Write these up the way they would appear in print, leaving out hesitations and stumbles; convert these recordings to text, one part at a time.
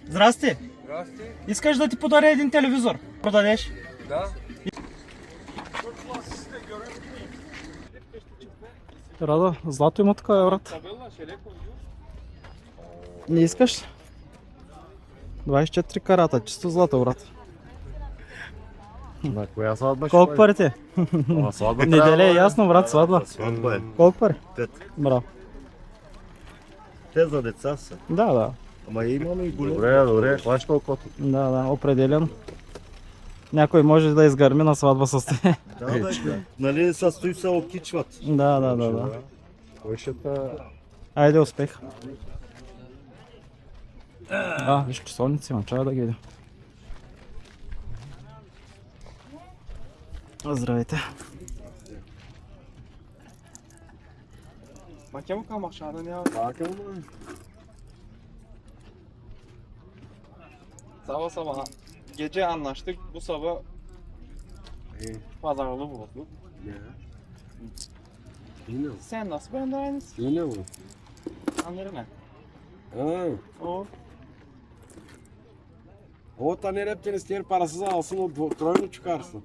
Здрасти. Здрасти. Искаш да ти подаря един телевизор? Продадеш? Да. Радо, злато има така, брат. Не искаш? 24 карата, чисто злато, брат. На коя сватба ще Колко бъде? пари ти? На сватба Неделя е ясно, брат, сватба. Сватба е. Колко пари? 5. Браво. Те за деца са. Да. Ама имаме и големи. Добре, хваща толкова. Да, определен. Някой може да изгърми на сватба с те. Да. Нали състои се окичват. Да. Кой ще та... Айде, успех. Виж часовници има, чая да ги видя. Здравейте. Bakayım bakalım aşağıda ne var. Bakın mı? Sabah sabah gece anlaştık. Bu sabah pazarlığı bulduk. Ne? Yine mi? Sen nasıl? Ben de aynısı. Yine mi? Anları ne? Ha. O. O tane hepten isteyen parasız alsın o troyunu çıkarsın.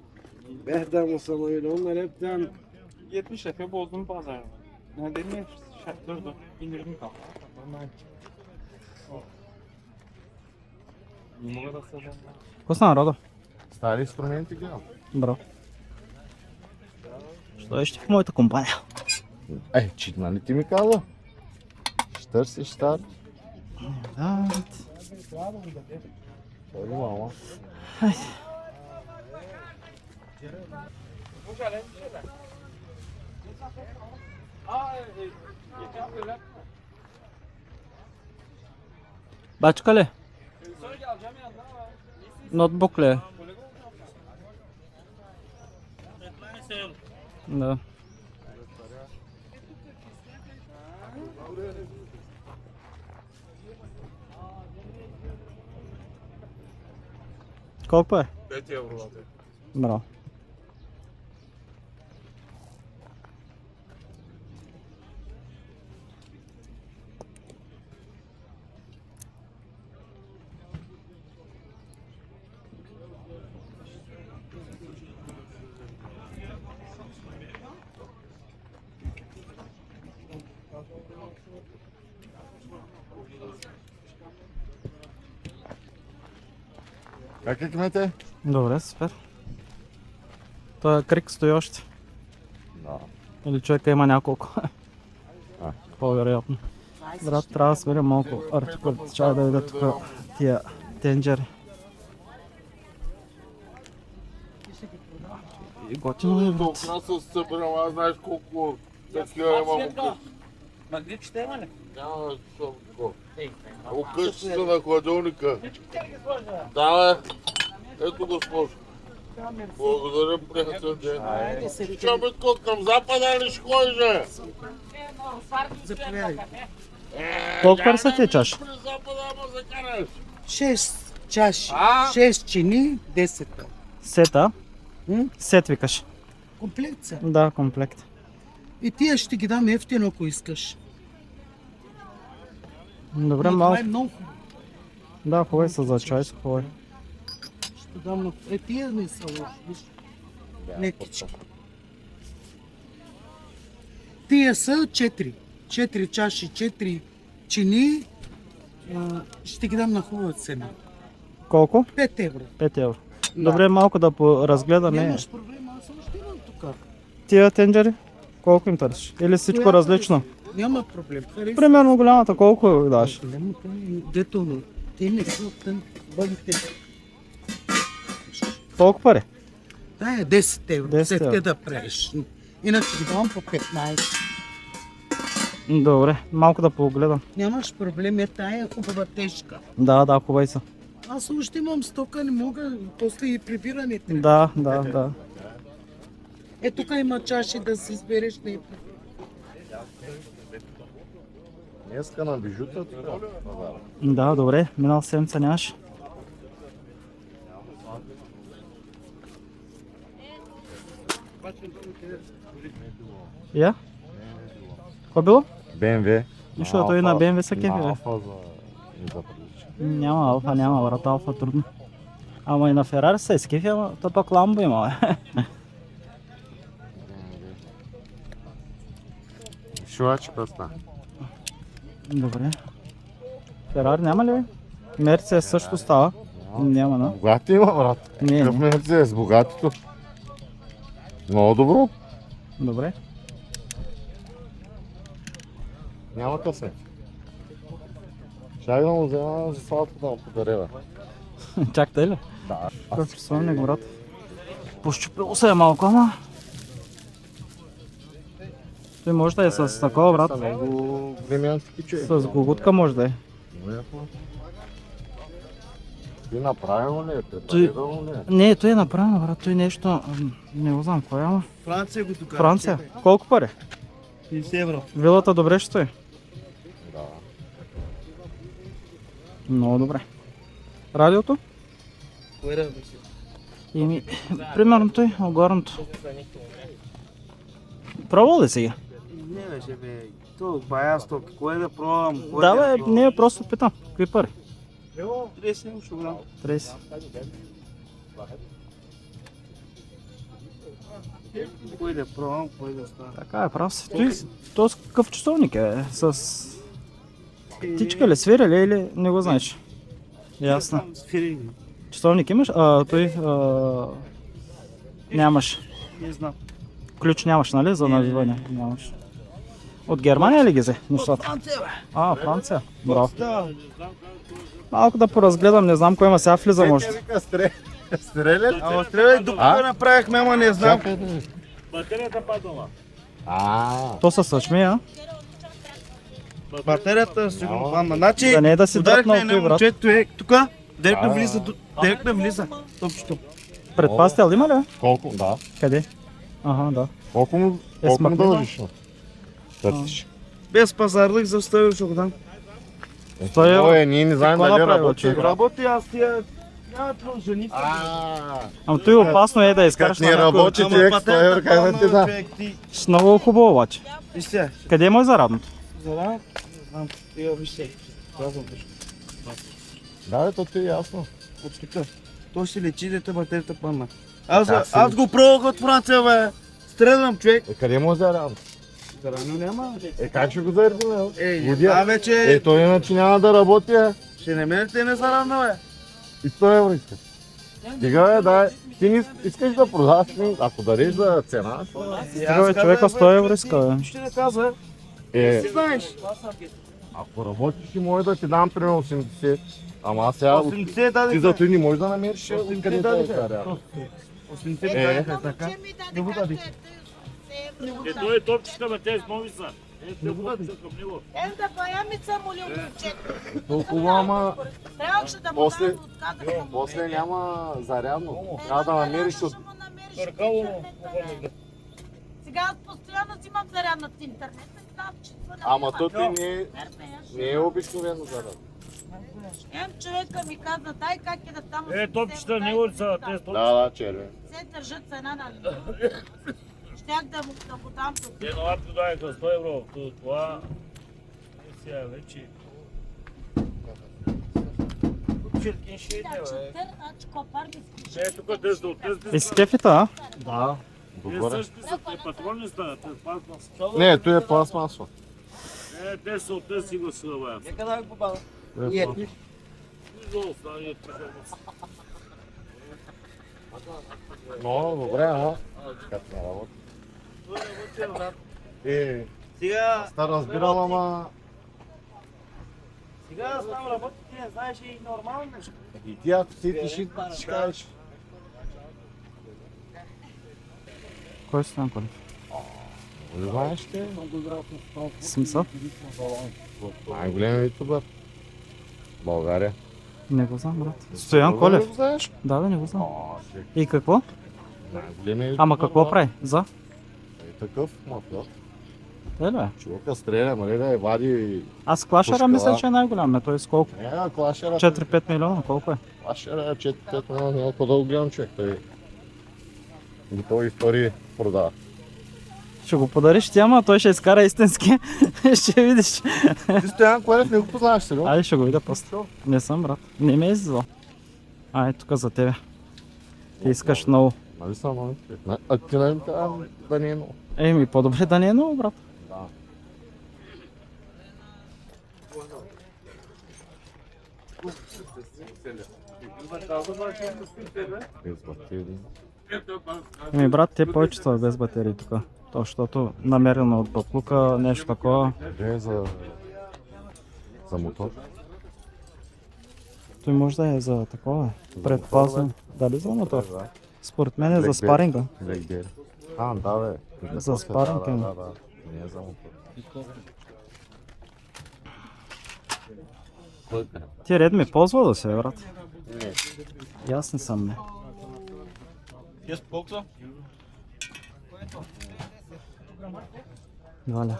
Behden o sana öyle onlar hepten 70 defa bozdum pazarlığı. Ne dedim ya? Dur. İndirdim kaldı. Numara da söyledim. Вкусно, Радо? стари инструменти гледам. Браво. Що е ще в моята компания? Че, нали ти ми каза? Ще търсиш стар. Да, Той мама. Бачка ли? Ноутбук ли? Да. Колко е? 5 евро. Браво. Как е кмете? Добре, супер. Той крик стои още. Да. Или човека има няколко. По-вероятно. Брат, трябва да сменя малко артикулите. Чакай да видя тук тия тенджери. И готино е, брат. Толкова се събирам, аз знаеш колко такива имам окъщи. Магнитчета има ли? Няма такова. Окъщи са на хладилника. Да, бе. Ето госпожо. Благодаря, приятел ден. Че, Митко, към запада ли ще ходиш, бе? Колко пари са тия чаши? При запада, ама закараш. 6 чаши, А? 6 чини, 10. Сета. М? Сет викаш. Комплект са. Да, комплект. И тия ще ги дам ефтино, ако искаш. Добре, Но малко. това е много хубаво. Да, хубави са за чай, са хубави. Ще дам на... тия не са лоши, виж. Лекички. Тия са 4. 4 чаши, 4 чини. Ще ги дам на хубава цена. Колко? 5 евро. 5 евро. Добре, малко да поразгледаме. Нямаш проблем, аз още имам тук. Тия тенджери? Колко им търсиш? Или всичко Коя различно? Няма проблем. Харесва. Примерно голямата, колко даш? Голямата, дето те не са тън, бъдете. Колко пари? Да, е 10 евро. 10 10 евро. да правиш. Иначе ги давам по 15. Добре, малко да погледам. Нямаш проблем, е тая хубава тежка. Да, хубави са. Аз още имам стока, не мога, после и прибиране трябва. Да. Е, тук има чаши да си избереш на Днеска на бижута тук. Да, добре, минал седмица нямаш. Я? Какво било? БМВ. Защото и на БМВ са кефи, бе. Алфа за... Няма алфа, няма брат, алфа трудно. Ама и на Ферари се изкефи, ама то пък ламбо има. Шуачка ста. Добре. Ферари няма ли? Мерцедес също става. Няма, да? Богати има, брат. Не, Какъв не. Мерцедес, богатито. Много добро. Добре. Няма късмет. Чакай да му взема за салата да му подаря. Чак тъй ли? Да. Какъв часовник, брат? Пощупило се е малко, ама. Той може да е с такова, брат. Много временски човек. С гугутка може да е. Ти направил ли е? Той- Препарирал ли е? Не, той е направено, брат. Той нещо... Не го знам кой е, ама. Франция го тук. Франция. Колко пари? 50 евро. Вилата добре ще стои. Да. Много добре. Радиото? Кое да си? Ими, примерно той, огорното. Пробвал ли си ги? Не беше бе. То бая сток. Кое да пробвам? Да, бе, не, просто питам. Какви пари? 30 евро ще го дам. 30. Кое да пробвам, кое да става. Така е, прав си. Той, то с какъв часовник е? С птичка ли, свиря ли или не го знаеш? Ясно. Сфери. Часовник имаш? Той нямаш. Не знам. Ключ нямаш, нали, за навиване? Нямаш. От Германия ли ги взе нещата? Франция бе. Франция. Браво. Да. Малко да поразгледам, не знам кой има сега влиза може. Стреля? Ама стрелай дупка направихме, ама не знам. То са съчми, а? Батерията сигурно падна. Значи, Да не е да си ударихме дръпнал едно той, брат. момче, той тука, директно влиза, директно влиза. Топчето. Предпастел има ли? Бе? Колко? Да. Къде? Ага, да. Колко му смъкни, да. дължиш? Търсиш. Без пазарлик за 100 евро ще го дам. Той е- Ой, ние не знаем Какво дали направил, работи. човек? Работи, аз тия... Няма това жени. Ама той опасно е да изкараш Как не на някой. работи човек, 100 евро, как да ти да? С много хубаво обаче. И сега, Къде му е зарадното? за да, не знам, тия вижте. Казвам точно. Да, бе, то ти е ясно. От тук. То ще лечи, дете батерията падна. Така си. Аз го пробвах от Франция, бе. Стрелям, човек. Къде му е зарядно? Зарано няма. Как ще го заредим, бе? Водя. А вече Той иначе няма да работи, ще не мерите не зарано, бе. И 100 евро иска. Стига, бе, дай. Ти не искаш да продаваш ми, ако дариш за цена, Стига, бе, човека 100 евро иска, бе. Ще да казва. е, Знаеш, ако работиш и може да ти дам примерно 80, ама сега 80 даде. ти зато и не можеш да намериш къде да е даде. зарядно. 80 Е. даде, така. Не го даде. Той е топчета, бе, те нови са. Не го даде. Към него. Да паямица му ли момчето? Толкова, ама Трябваше да му После- дам, отказаха му. после няма зарядно. Трябва да намериш от... Ще му намериш в интернета, бе. Сега аз постоянно си имам зарядна в интернет, не знам, че това Ама то ти не е обикновено зарядно. Ем човека ми каза, дай как е да там... Топчета, него ли са? Те са Да, да, червен. Се държат цена на... Щях да му дам тук. Те новат го дадаха 100 евро. Това... Сега вече... Чиркин ще иде, бе. Копар ги Те тук те са от тези. Изкефита, а? Да. Те Добре. същи са, те патрони са, те пазма са. Не, той е пластмасово. Те са от тези го са, бе. Нека да го попада. Той е пластмасово. Изолу са, и това. Много добре, ама. Като не работи. Сега, Та разбирам, ама... сега аз там работя, ти не знаеш и нормално нещо. И ти ако си ти ще кажеш. Кой си там, Колев? Не знаеш ти? Смисъл? Най-големият ютубър. България. Не го знам, брат. Стоян Колев. Не го знаеш? Да, бе, не го знам. О, И какво? най-големият Ама какво прави? За? Е такъв мафиот. Е, бе. Човека стреля, нали да я вади... Аз Клашера Пушка, мисля, да. че е най-голям. Той с колко? Не, клашера... 4-5 милиона, колко е? Клашера е 4-5 милиона, много по-дълго гледам човек. Той готови истории продава. Ще го подариш ти, ама той ще изкара истински. Ще видиш. Ти Стоян Колев не го познаваш, сериозно? Айде ще го видя после. Не съм, брат. Не ме е иззвал. Ай, тук за тебе. Ти искаш много. Нали са, мами? А ти нали да не е много? Еми, по-добре да не е много, брат. Без батерии. Еми, брат, те повече са без батерии тук. То, защото намерено от баклука, нещо такова. Добре за мотор. Той може да е за такова. Предпазно. Дали за мотор? Да. Според мен е за Blackberry. спаринга. Blackberry. А, да бе. За спаринг, да, еми. да, да. Не е за мотор. Кой е? Ти Redmi ползва да се, брат? Не. И аз не съм, не. Валя.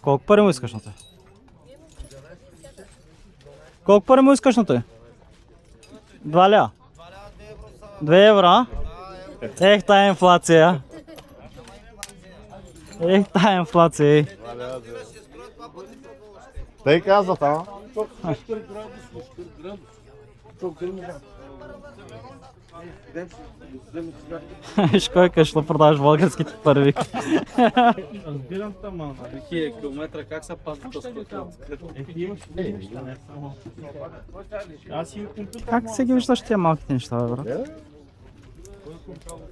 Колко пари му искаш на той? Колко пари му искаш на той? 2 ля. 2 евро, а? Ех, тая инфлация. Ех, тая инфлация. Тъй казват, ама. Виж кой ще продаваш българските първи. Разбирам те, ма. На 1000 километра как се пазва този Аз си компютър. Как се ги виждаш тия малките неща, бе, брат?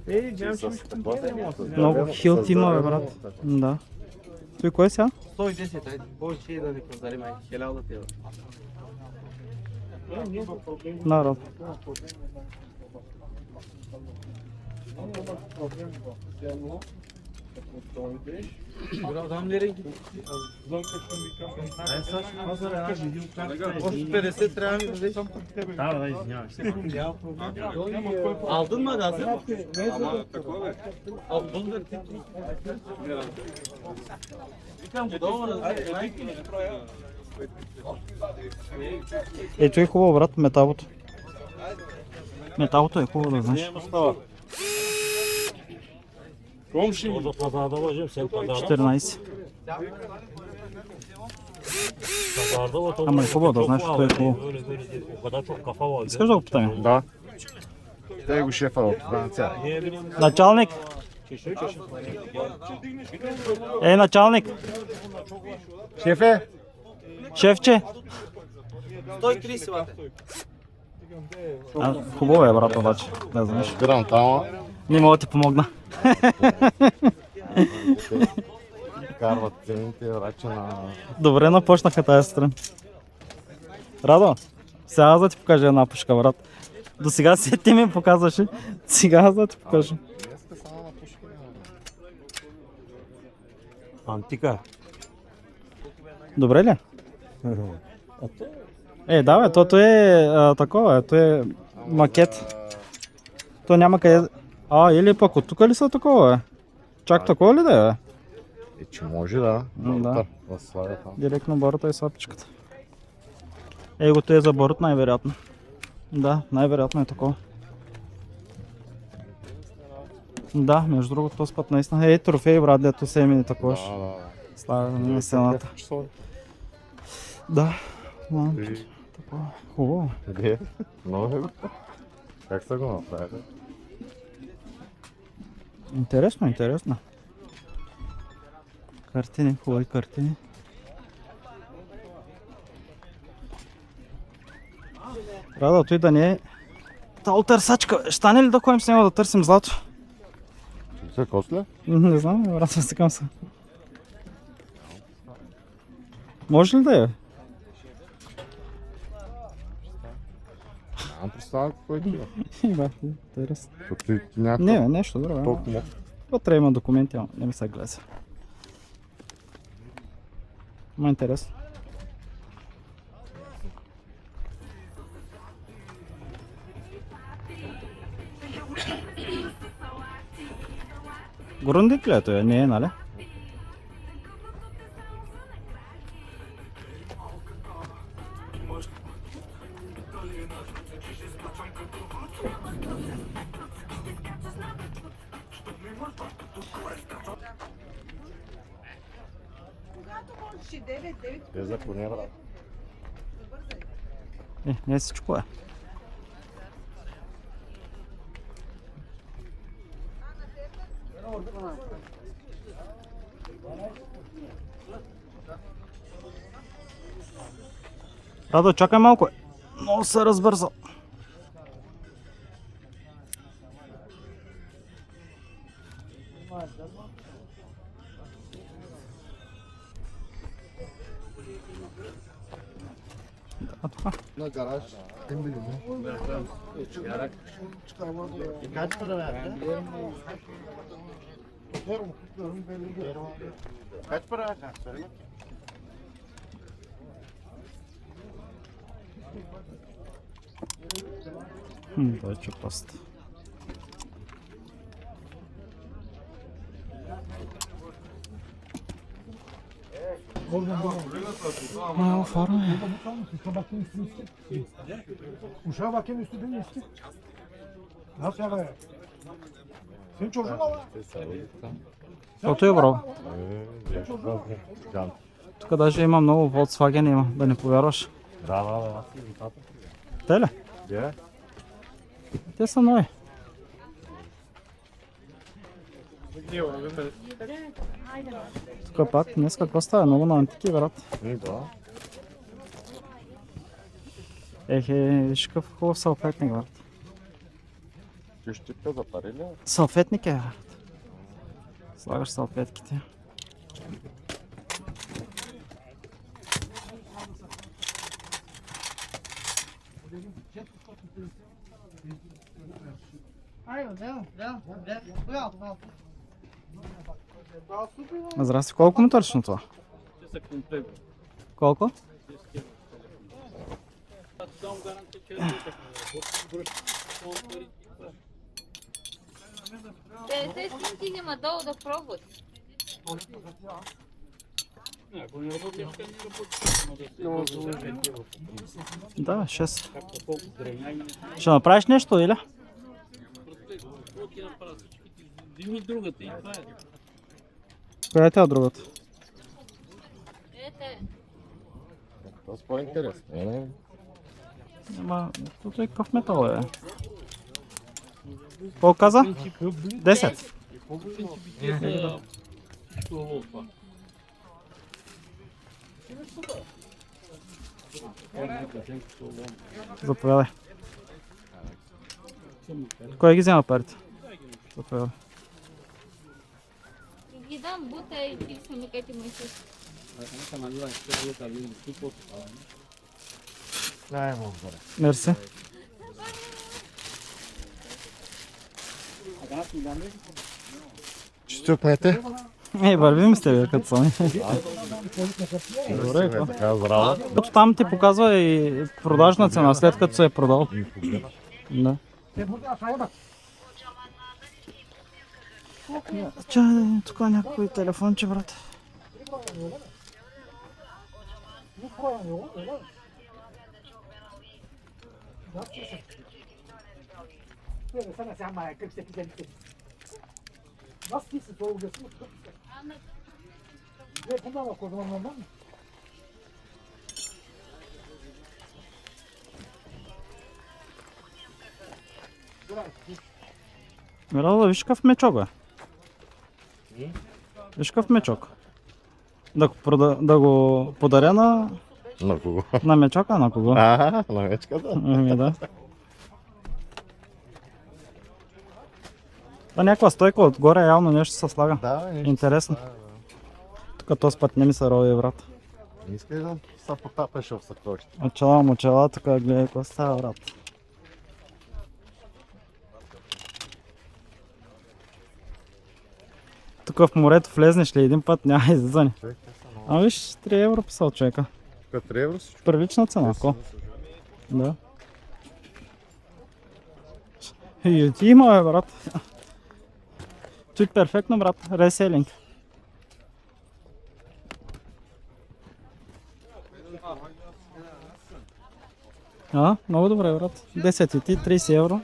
Гледам, че ми ще компютър. Много хилт има, бе, брат. Да. Той кой е сега? 110, айде. Повече и да не пазарим, 1000 да ти Народ. Там ли ренги? Още 50 трябва да ми дадеш. Да, извинявай се. Aldın magazin? Al bunları Ето е хубаво, брат, металото. Металото е хубаво да знаеш. Komşu. Orada pazarda var sen pazarda. 14. Pazarda var. Ama hubavo da znaš što je hubavo. Böyle o kadar çok kafa var. Искаш да го питаме? Да. Те го шефа от Франция. Началник! Ей, началник! Шефе! Шефче! 130 бате. Хубаво е, брат, обаче. Да знаеш. Разбирам там. Не мога да ти помогна. Карват цените, врачи на... Добре напочнаха тази страна. Радо, сега аз да ти покажа една пушка, брат. До сега си ти ми показваше. Сега аз да ти покажа. Антика. Добре ли? Да бе, то е такова, то е макет. То няма къде... Или пък от тук ли са такова, бе? Чак такова ли да е, бе? Че може да. Да. Да слага там. Директно борота и слапичката. Егото е за борот най-вероятно. Да, най-вероятно е такова. Да, между другото този път наистина. Трофей, брат, дето се мини такова. Да. Слага на стената. Да, такова. Хубаво. Де? Много е. Как са го направили? Интересно, интересно. Картини, хубави картини. Рада, той да не е... Тал търсачка, ще стане ли да ходим с него да търсим злато? Се косле? Не знам, брат, стикам се. Може ли да е? Нямам представа какво е това. Брат, интересно. Ти някакъв Не, нещо друго. толкова. Вътре има документи, ама не ми се гледа. Ма интересно. Грундик ли е това? Не е, нали? Не всичко е. Радо, чакай малко. Много се разбързал. Да, това. На гараж. Дай че паста. Фара. Uşağa bakayım üstü değil üstü. Nasıl ya? Senin çocuğun mu var? Колко е, бро? Тук даже има много Volkswagen има, да не повярваш. Да. Те ли? Да. Те са нови. Тук пак днес какво става? Много на антики, брат. Да. Виж какъв хубав салфетник, брат. Ти ще те запари ли? Салфетник е, брат. Слагаш салфетките. Здрасти, колко му търсиш на това? Колко? Те стинки няма долу да пробват. Да, 6. Ще направиш нещо или? Коя е тя другата? Ете, Това е по-интересно. Ама, тук е какъв метал е? Колко каза? 10. Заповядай. Кой ги взема парите? Заповядай. ги дам бута и ти се ми къде му искаш. Мерси. Честюкнете. Вървим с тебе като сами. Добре, Така, здраво. като там ти показва и продажна цена, след като се е продал. Да. Чай, тук някой телефонче, брат. Nasıl değilsin soğuk diyorsun? Ne bundan bak o zaman ondan mı? Мирала, виж какъв мечок, бе. Виж какъв мечок. Да го подаря на... На кого? На мечока, на кого? На мечката? Ами да. Да, някаква стойка отгоре, явно нещо се слага. Да, нещо. Интересно. Тук този път не ми се рови, брат. Не искаш да се потапеш в съкровище. Мочела, тук гледай какво става, брат. Тук в морето влезнеш ли един път, няма излизане. А виж, 3 евро писал човека. Тук 3 евро всичко. Първична цена, ко? Да. И ти има, бе, брат. Тук перфектно, брат. Реселинг. Много добре, брат. 10 и ти, 30 евро.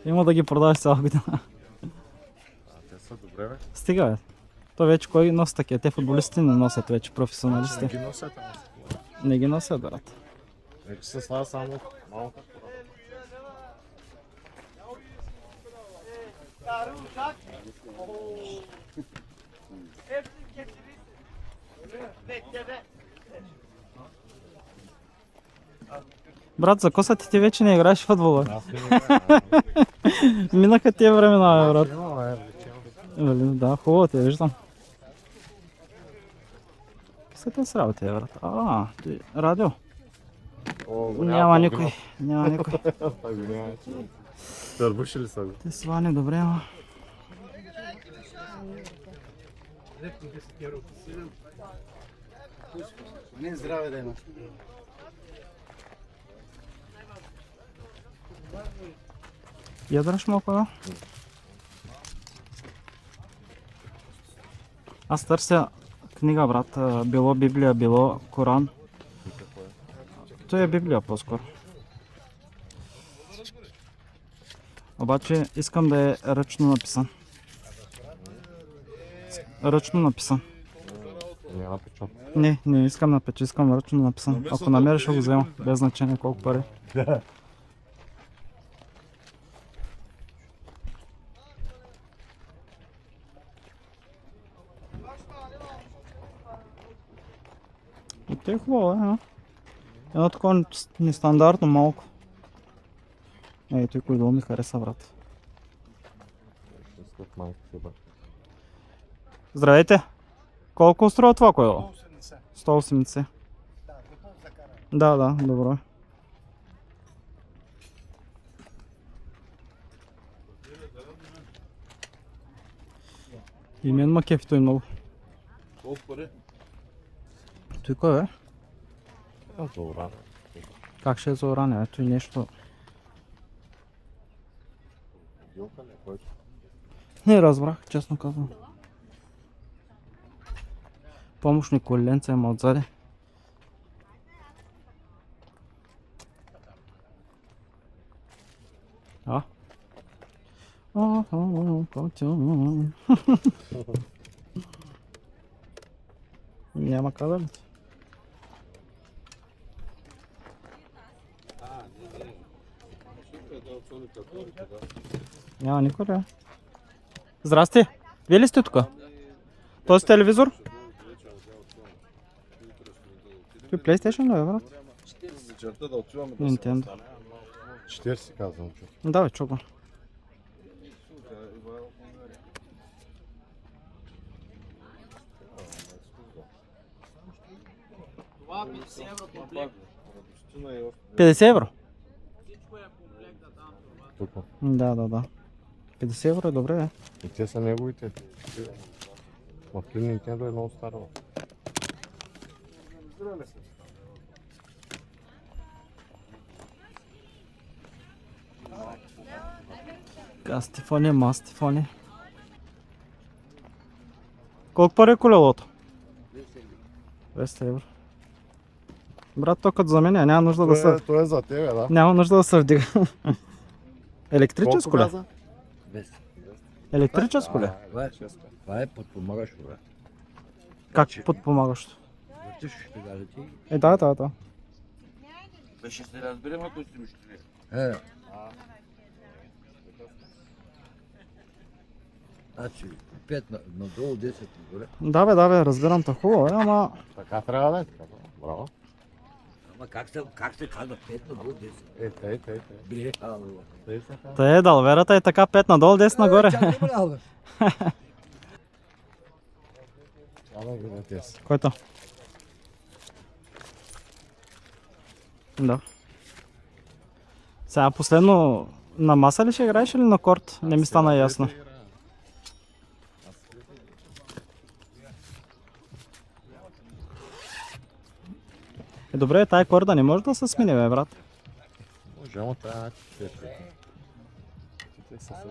Има да ги продаваш цяла година. време. Стига, бе. То вече кой носи такива? Те футболисти не носят вече, професионалисти. Ги носят, ама. Не ги носят, брат. Вече се слава само малко. Брат, за косата ти вече не играеш в футбола. Аз не играя. Минаха тия времена, бе, брат. Имаме, лечено. Да, хубаво те виждам. Какви са те с работи, брат? Ти радио? Няма никой. Няма никой. Търбуши ли са го? Те свани, добре, ама. Не здраве да имаш. Ядраш малко, бе? Аз търся книга, брат. Било Библия, било Коран. Той е Библия по-скоро. Обаче искам да е ръчно написан. Ръчно написан. Няма печат. Не искам на печат, искам ръчно написан. Ако намериш, ще го взема. Без значение колко пари. И те е хубаво, а? Едно такова нестандартно малко. Ей, той кой долу ми хареса, брат. След майка се бъде. Здравейте! Колко струва това кой долу? 180. Да, добро. И мен ма кефи той много. Колко пари? Той кой е? Добре. Как ще е за уране? Ето и нещо. Билка ли, който? Не разбрах, честно казвам. Помощни коленца има отзади. Пътю. Няма кабел. Няма никой ли? Здрасти! Вие ли сте тук? Този телевизор? Той PlayStation ли е, брат? Вечерта да отиваме Nintendo. 40 казвам, че. Да, бе, чука. Това 50 евро комплект. 50 евро? Тук. Да. 50 евро е добре, бе. И те са неговите. Ма при Nintendo е много старо. Гастифони, мастифони. Колко пари е колелото? 200 евро. Брат, то като за мен няма нужда да се... То е за тебе, да. Няма нужда да се вдига. Електрическо ли? каза? Електрическо ли? Това е подпомагащо, бе. Как подпомагащо? Въртиш, ще кажа ти. Да. Ще се разберем, ако си ми ще. Значи, 5 надолу, 10 нагоре. Да бе, разбирам те хубаво, ама... Така трябва да е. Браво. Ама как се казва 5 надолу, 10? Тъй. Бре, Тъй се казва. Та далверата е така 5 надолу, 10 нагоре. Ама ги на тези. Който? Да. Сега последно на маса ли ще играеш или на корт? Не ми стана ясно. Добре, тая корда не може да се смени, бе, брат. Може, ама трябва да те са същи.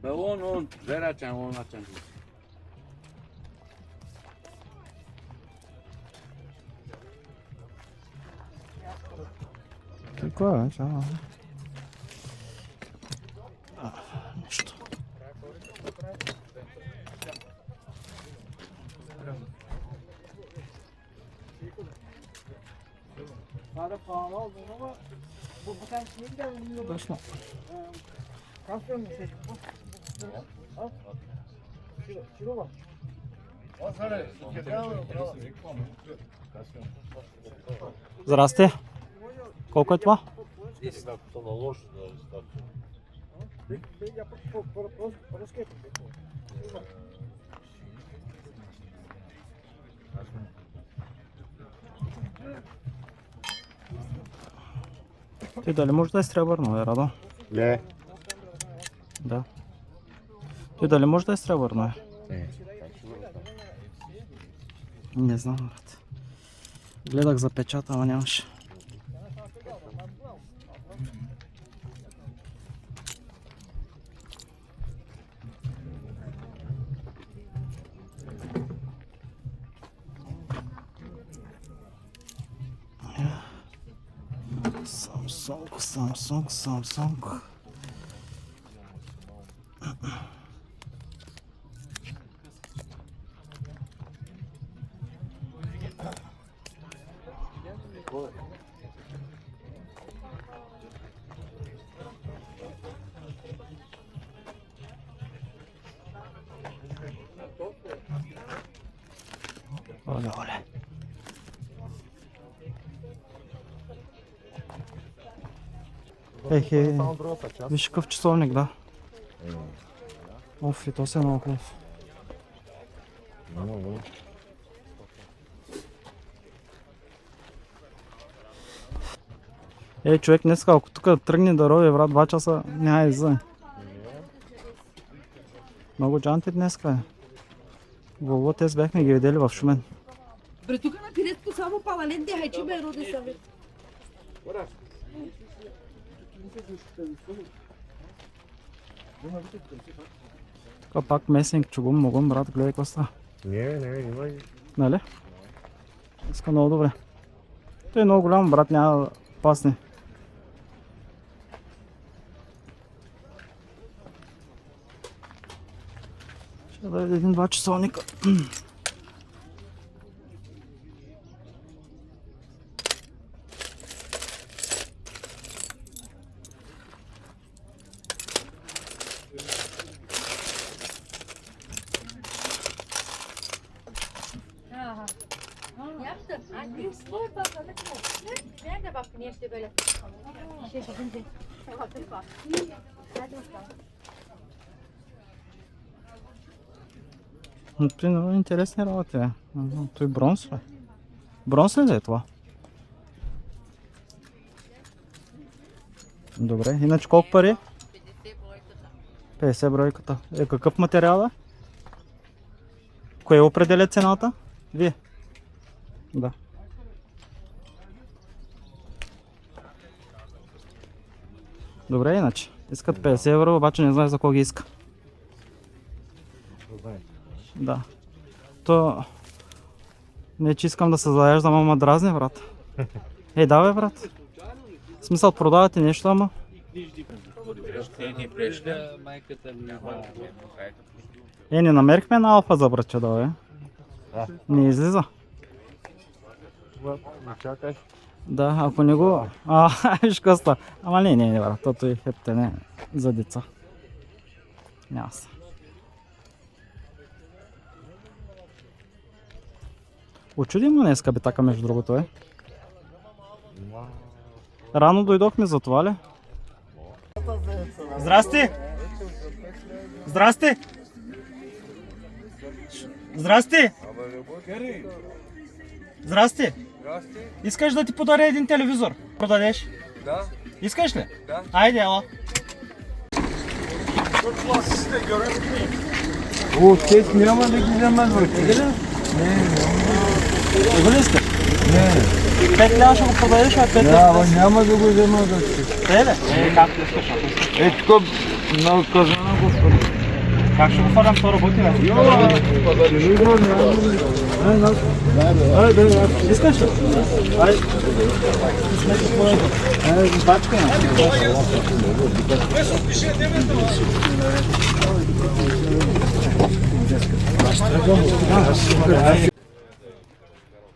on, veracem, on açan. Какво е, чао? Нищо. Дошло. Здрасти. Колко е това? Ти дали може да е сребърно, Радо? Не. Да. Ти дали може да е сребърно? Не знам, брат. Гледах за печата, ама нямаше. Samsung. Оле. Виж какъв часовник, да. Оф, и то се е много хубав. Човек, днеска, ако тук тръгне да рови, брат, 2 часа, няма излезе. Много джанти днеска е. Волво, те бяхме ги видели в Шумен. Бре, тук на пирецко само палален хайчи бе роди са бе. Тук пак месник, чугум, могум, брат, гледай какво става. Не, има. Нали? Иска много добре. Той е много голям, брат, няма да пасне. Ще да видя 1-2 часовника. Той много интересни работи, бе. Той бронз, бе. Бронз ли е това? Добре, иначе колко пари? 50 бройката. Какъв материал е? Кое определя цената? Вие? Да. Добре, иначе. Искат 50 евро, обаче не знае за кого ги иска. Да. То... Не, че искам да се заяждам, ама дразни, брат. Давай, брат. В смисъл, продавате нещо, ама... Не намерихме на алфа за братче, да, бе. Не излиза. Чакай. Да, ако не го... Виж коста. Ама не, брат, тото и хептене за деца. Няма се. Очуди му днеска битака, между другото, е. Рано дойдохме за това, ли? Здрасти! Здрасти! Здрасти! Здрасти! Искаш да ти подаря един телевизор? Продадеш? Да. Искаш ли? Да. Айде, ела. Те няма да ги вземат в тега. Го ли искаш? Не. 5 лява ще го продадеш, а 5 лява? Да, ама няма да го вземат да си. Както искаш, ако искаш. Тук на казана, господи. Yaxshi bo'lsa ham to'g'ri bo'tyapti.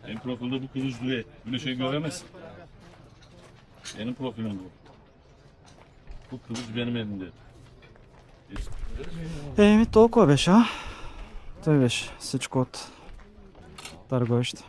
Benim profilde bu kılıç duruyor. Böyle şey göremezsin. Benim profilim bu. Bu kılıç benim elimde. Ми толкова беше, а? Той беше всичко от търговище.